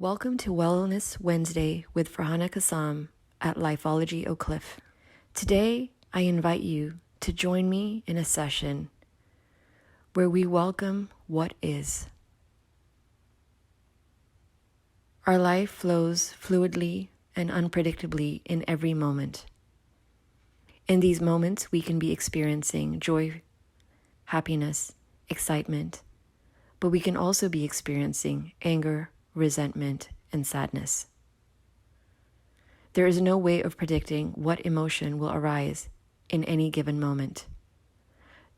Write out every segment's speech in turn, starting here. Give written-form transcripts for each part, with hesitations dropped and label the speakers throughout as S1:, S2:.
S1: Welcome to Wellness Wednesday with Farahana Kassam at Lifeology Oak Cliff. Today, I invite you to join me in a session where we welcome what is. Our life flows fluidly and unpredictably in every moment. In these moments, we can be experiencing joy, happiness, excitement, but we can also be experiencing anger, resentment, and sadness. There is no way of predicting what emotion will arise in any given moment.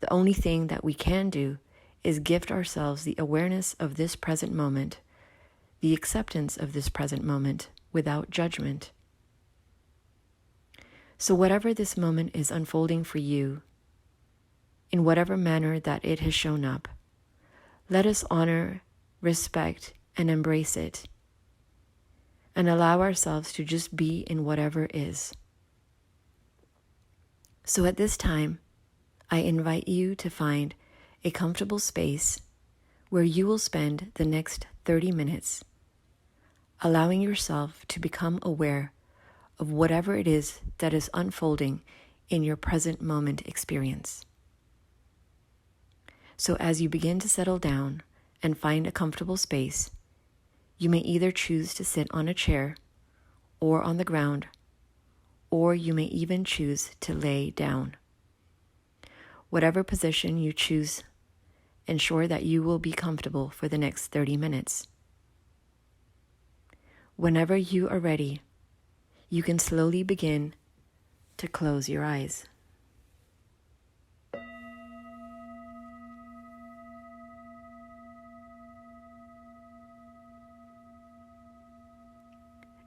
S1: The only thing that we can do is gift ourselves the awareness of this present moment, the acceptance of this present moment without judgment. So whatever this moment is unfolding for you, in whatever manner that it has shown up, let us honor, respect, and embrace it, and allow ourselves to just be in whatever is. So at this time, I invite you to find a comfortable space where you will spend the next 30 minutes, allowing yourself to become aware of whatever it is that is unfolding in your present moment experience. So as you begin to settle down and find a comfortable space, you may either choose to sit on a chair or on the ground, or you may even choose to lay down. Whatever position you choose, ensure that you will be comfortable for the next 30 minutes. Whenever you are ready, you can slowly begin to close your eyes.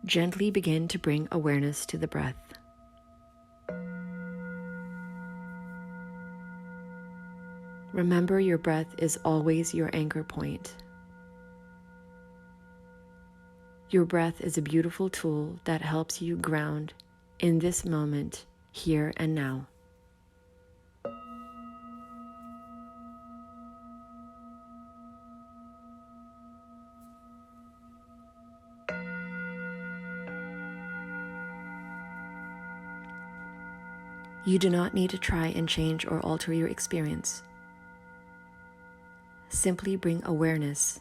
S1: Gently begin to bring awareness to the breath. Remember, your breath is always your anchor point. Your breath is a beautiful tool that helps you ground in this moment, here and now. You do not need to try and change or alter your experience. Simply bring awareness.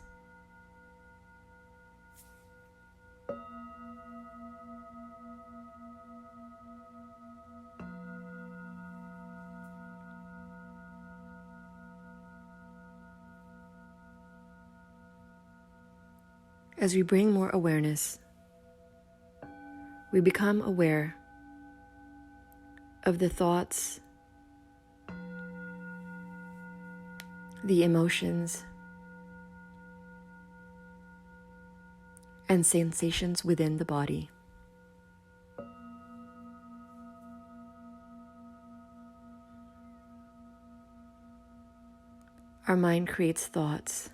S1: As we bring more awareness, we become aware of the thoughts, the emotions, and sensations within the body. Our mind creates thoughts.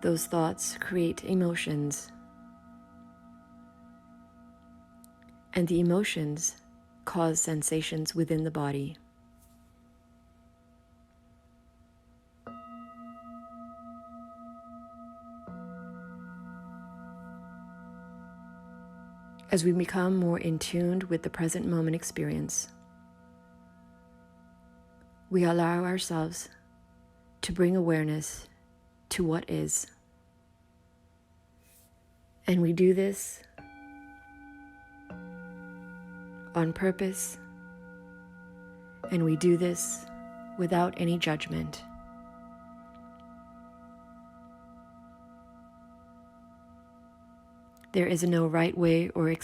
S1: Those thoughts create emotions. And the emotions cause sensations within the body. As we become more in tune with the present moment experience, we allow ourselves to bring awareness to what is. And we do this on purpose, and we do this without any judgment. There is no right way or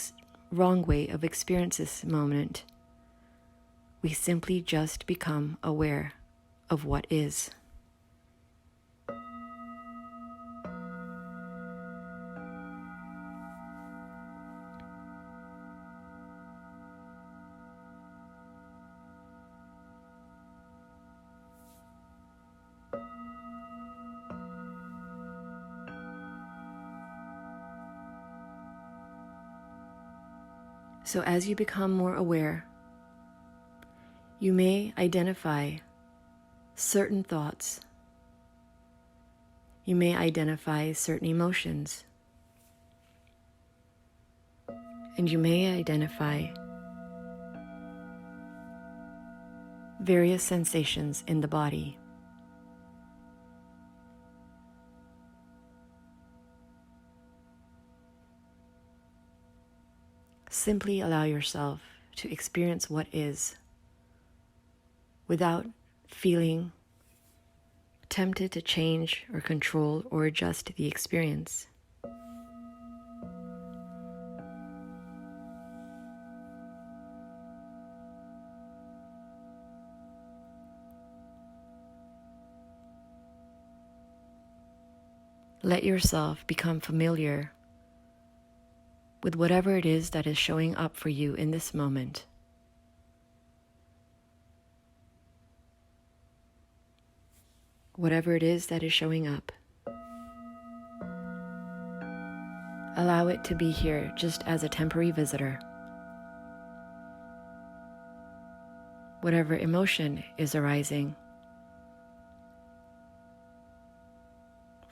S1: wrong way of experiencing this moment. We simply just become aware of what is. So as you become more aware, you may identify certain thoughts. You may identify certain emotions. And you may identify various sensations in the body. Simply allow yourself to experience what is without feeling tempted to change or control or adjust the experience. Let yourself become familiar with whatever it is that is showing up for you in this moment. Whatever it is that is showing up, allow it to be here just as a temporary visitor. Whatever emotion is arising,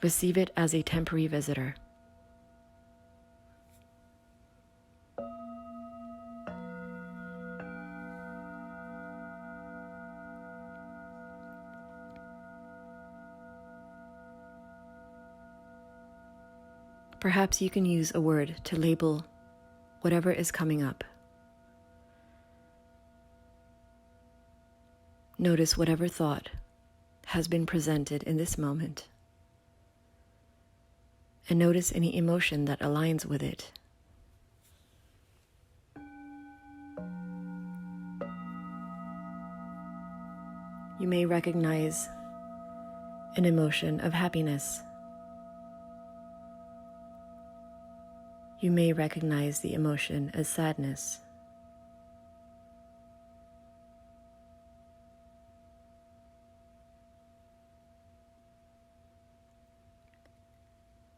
S1: receive it as a temporary visitor. Perhaps you can use a word to label whatever is coming up. Notice whatever thought has been presented in this moment, and notice any emotion that aligns with it. You may recognize an emotion of happiness. You may recognize the emotion as sadness.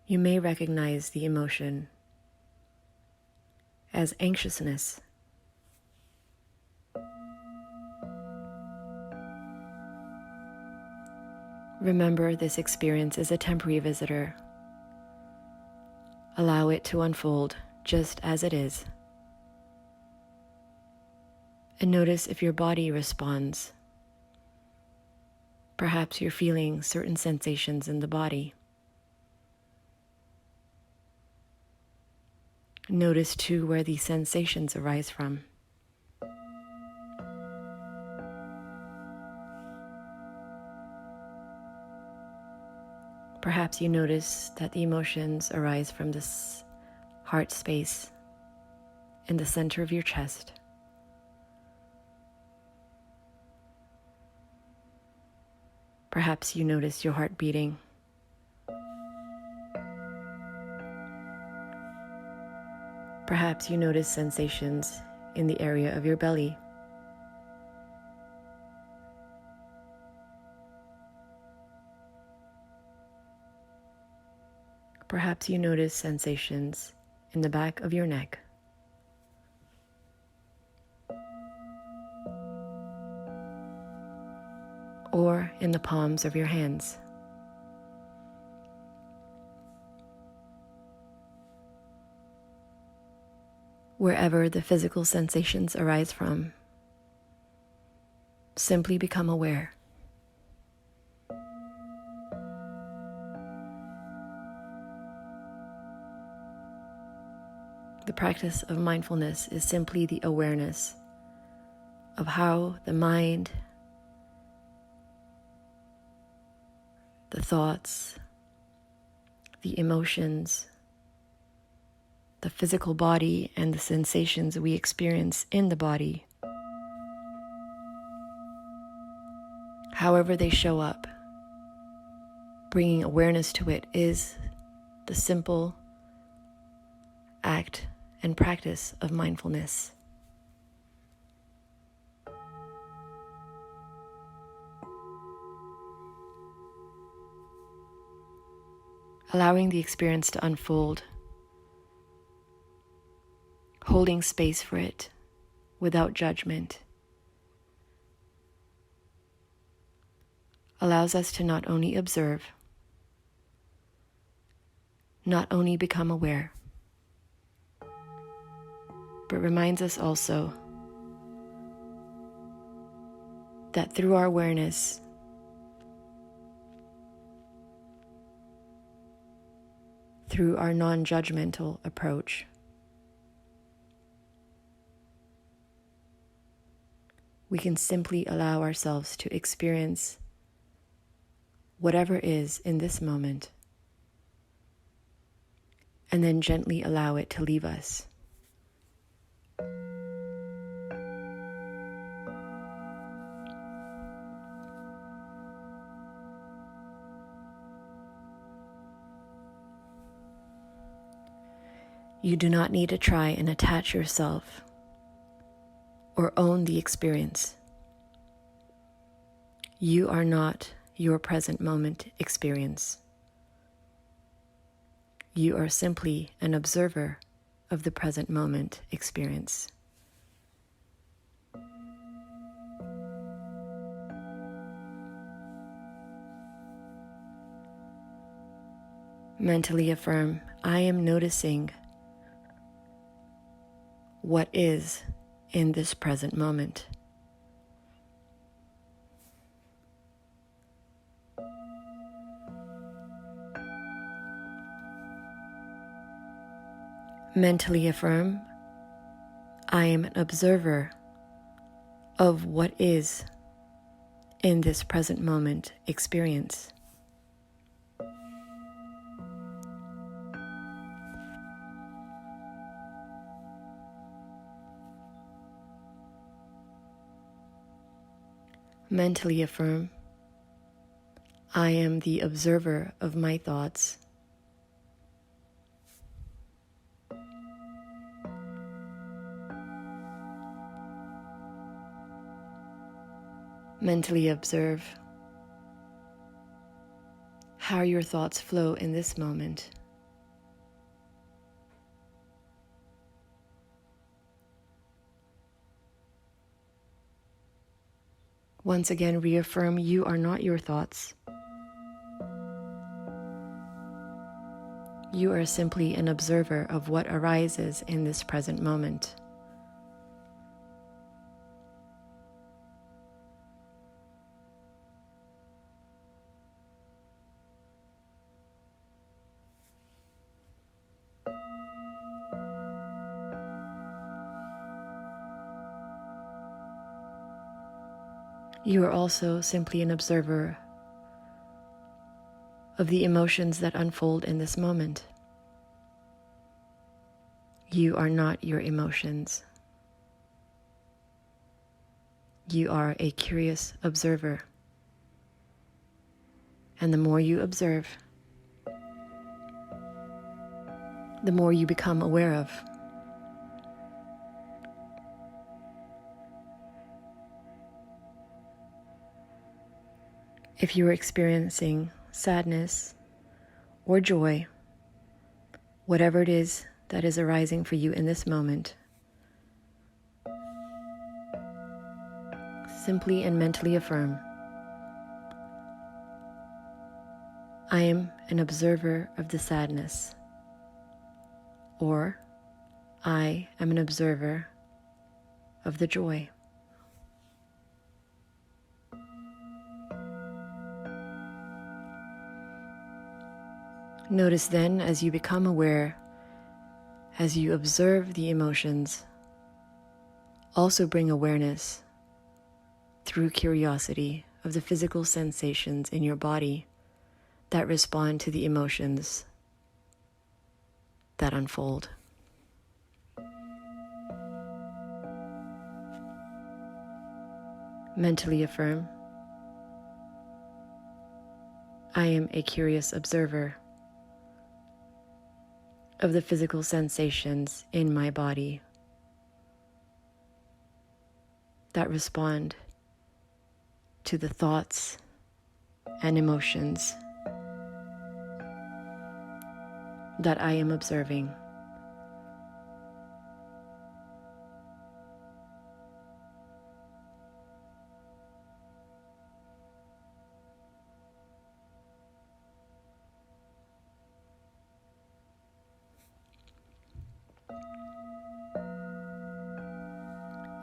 S1: You may recognize the emotion as anxiousness. Remember, this experience is a temporary visitor. Allow it to unfold just as it is. And notice if your body responds. Perhaps you're feeling certain sensations in the body. Notice too where these sensations arise from. Perhaps you notice that the emotions arise from this heart space in the center of your chest. Perhaps you notice your heart beating. Perhaps you notice sensations in the area of your belly. Perhaps you notice sensations in the back of your neck. Or in the palms of your hands. Wherever the physical sensations arise from, simply become aware. The practice of mindfulness is simply the awareness of how the mind, the thoughts, the emotions, the physical body, and the sensations we experience in the body, however they show up, bringing awareness to it is the simple act and practice of mindfulness. Allowing the experience to unfold, holding space for it without judgment, allows us to not only observe, not only become aware, but reminds us also that through our awareness, through our non-judgmental approach, we can simply allow ourselves to experience whatever is in this moment, and then gently allow it to leave us. You do not need to try and attach yourself or own the experience. You are not your present moment experience. You are simply an observer of the present moment experience. Mentally affirm, I am noticing what is in this present moment. Mentally affirm, I am an observer of what is in this present moment experience. Mentally affirm, I am the observer of my thoughts. Mentally observe how your thoughts flow in this moment. Once again, reaffirm you are not your thoughts. You are simply an observer of what arises in this present moment. You are also simply an observer of the emotions that unfold in this moment. You are not your emotions. You are a curious observer. And the more you observe, the more you become aware of. If you are experiencing sadness or joy, whatever it is that is arising for you in this moment, simply and mentally affirm, I am an observer of the sadness, or I am an observer of the joy. Notice then, as you become aware, as you observe the emotions, also bring awareness through curiosity of the physical sensations in your body that respond to the emotions that unfold. Mentally affirm, I am a curious observer of the physical sensations in my body that respond to the thoughts and emotions that I am observing.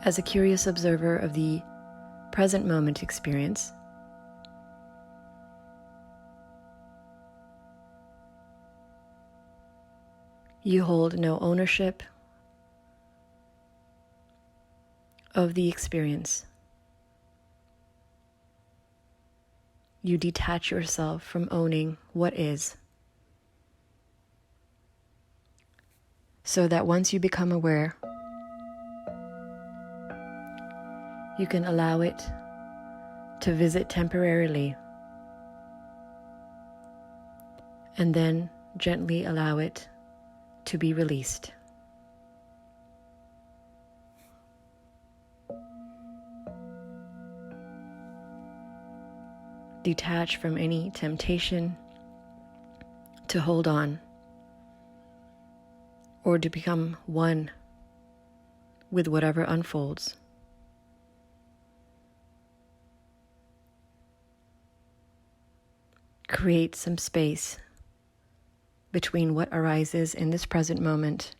S1: As a curious observer of the present moment experience, you hold no ownership of the experience. You detach yourself from owning what is, so that once you become aware, you can allow it to visit temporarily and then gently allow it to be released. Detach from any temptation to hold on or to become one with whatever unfolds. Create some space between what arises in this present moment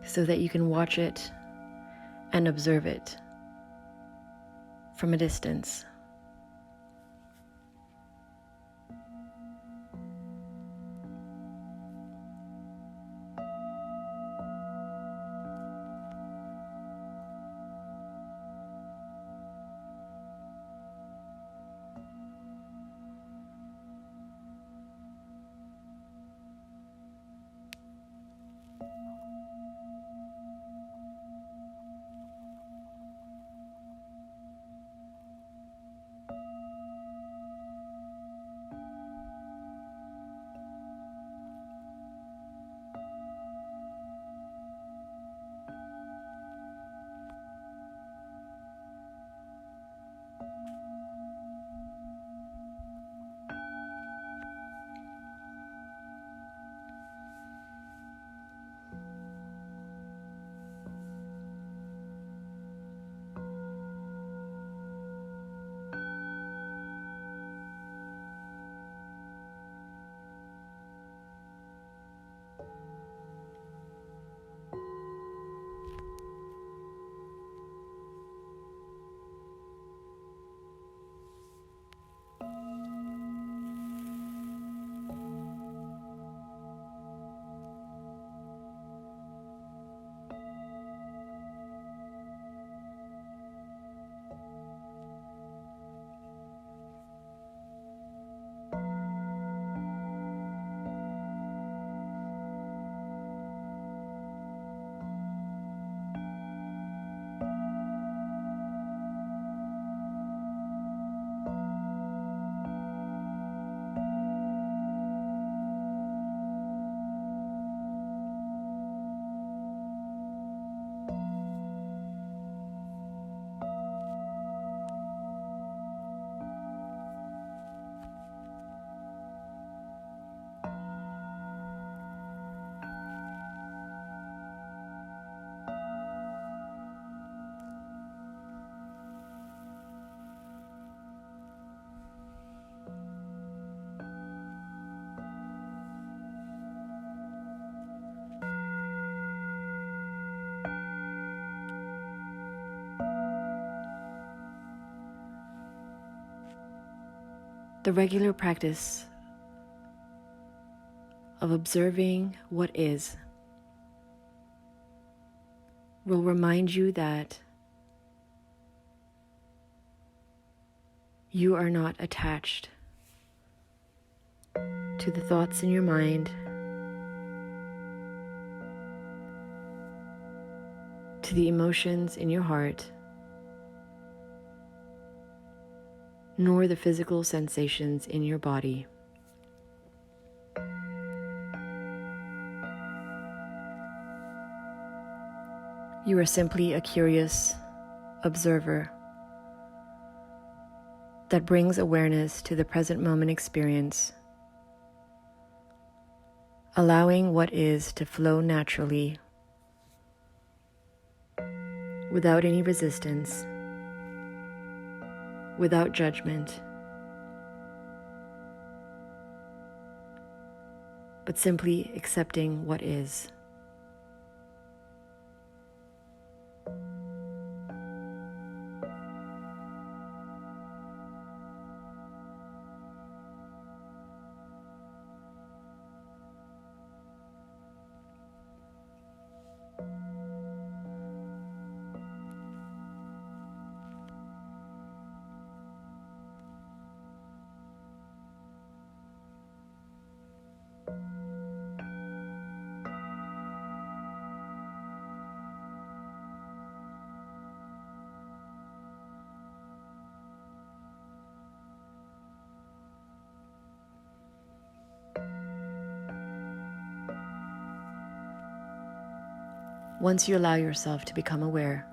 S1: so that you can watch it and observe it from a distance. The regular practice of observing what is will remind you that you are not attached to the thoughts in your mind, to the emotions in your heart, nor the physical sensations in your body. You are simply a curious observer that brings awareness to the present moment experience, allowing what is to flow naturally without any resistance, without judgment, but simply accepting what is. Once you allow yourself to become aware,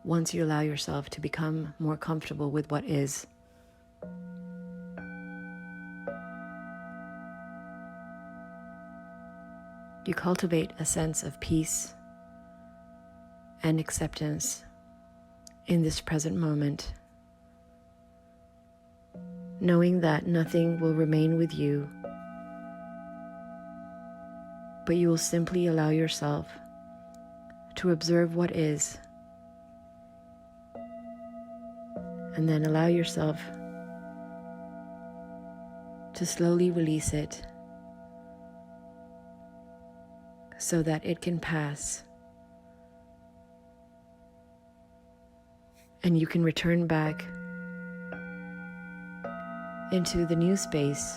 S1: once you allow yourself to become more comfortable with what is, you cultivate a sense of peace and acceptance in this present moment, knowing that nothing will remain with you, but you will simply allow yourself to observe what is, and then allow yourself to slowly release it so that it can pass and you can return back into the new space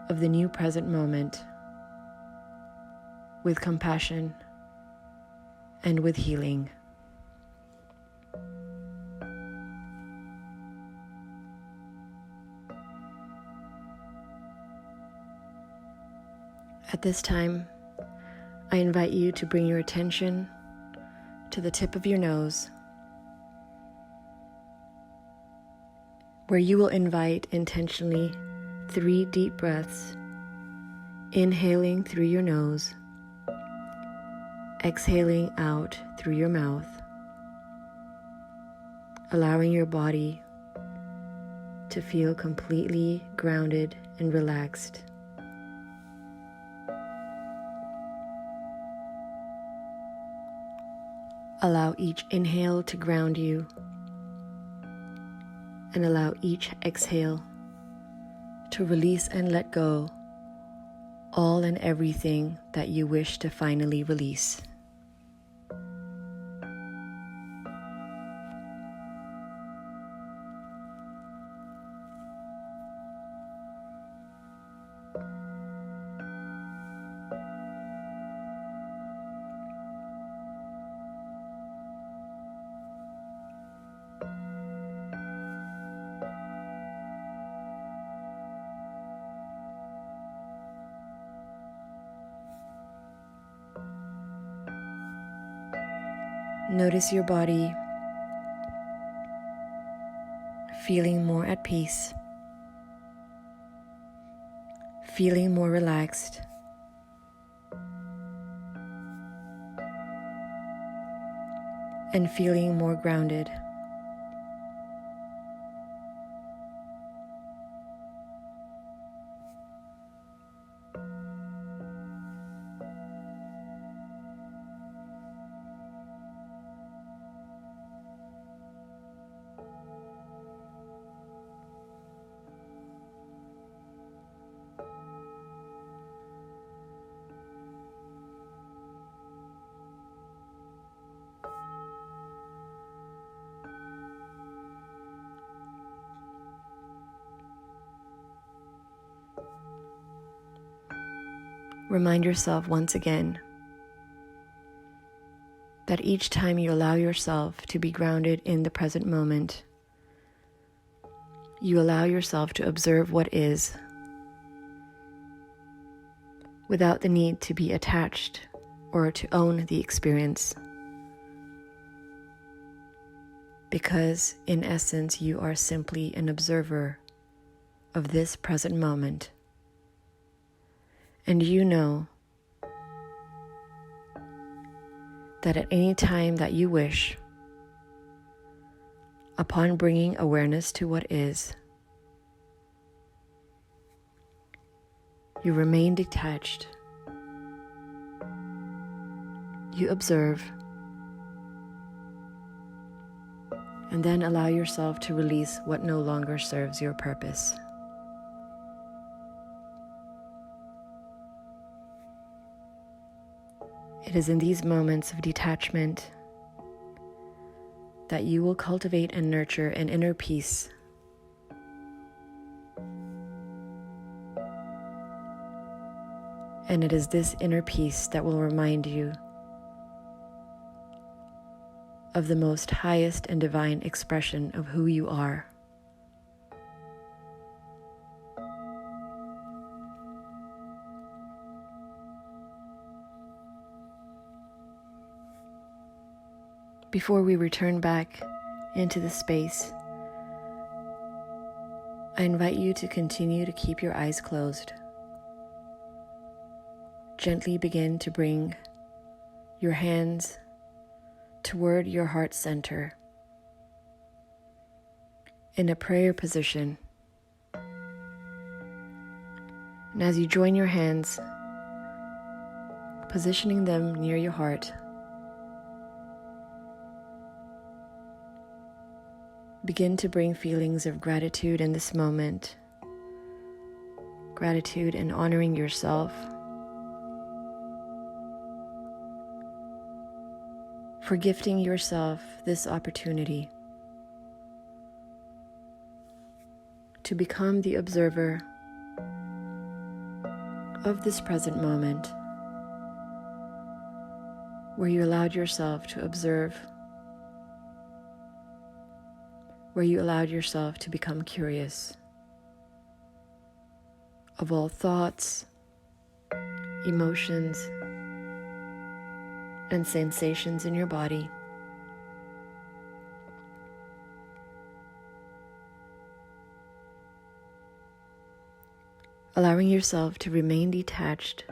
S1: of the new present moment with compassion and with healing. At this time, I invite you to bring your attention to the tip of your nose, where you will invite intentionally 3 deep breaths, inhaling through your nose, exhaling out through your mouth, allowing your body to feel completely grounded and relaxed. Allow each inhale to ground you, and allow each exhale to release and let go all and everything that you wish to finally release. Notice your body feeling more at peace, feeling more relaxed, and feeling more grounded. Remind yourself once again that each time you allow yourself to be grounded in the present moment, you allow yourself to observe what is without the need to be attached or to own the experience. Because in essence, you are simply an observer of this present moment. And you know that at any time that you wish, upon bringing awareness to what is, you remain detached. You observe, and then allow yourself to release what no longer serves your purpose. It is in these moments of detachment that you will cultivate and nurture an inner peace. And it is this inner peace that will remind you of the most highest and divine expression of who you are. Before we return back into the space, I invite you to continue to keep your eyes closed. Gently begin to bring your hands toward your heart center in a prayer position. And as you join your hands, positioning them near your heart, begin to bring feelings of gratitude in this moment. Gratitude and honoring yourself for gifting yourself this opportunity to become the observer of this present moment, where you allowed yourself to observe, where you allowed yourself to become curious of all thoughts, emotions, and sensations in your body. Allowing yourself to remain detached,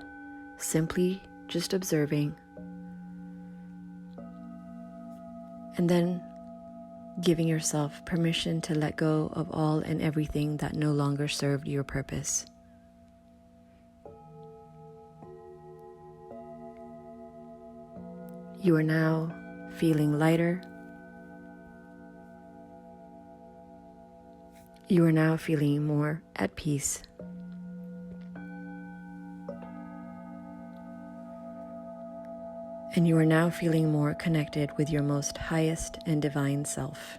S1: simply just observing, and then giving yourself permission to let go of all and everything that no longer served your purpose. You are now feeling lighter. You are now feeling more at peace. And you are now feeling more connected with your most highest and divine self.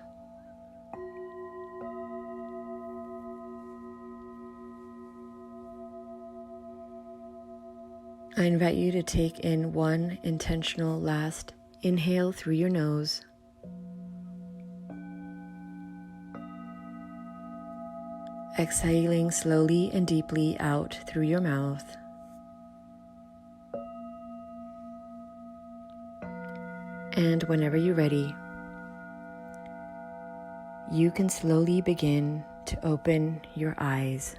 S1: I invite you to take in one intentional last inhale through your nose. Exhaling slowly and deeply out through your mouth. And whenever you're ready, you can slowly begin to open your eyes.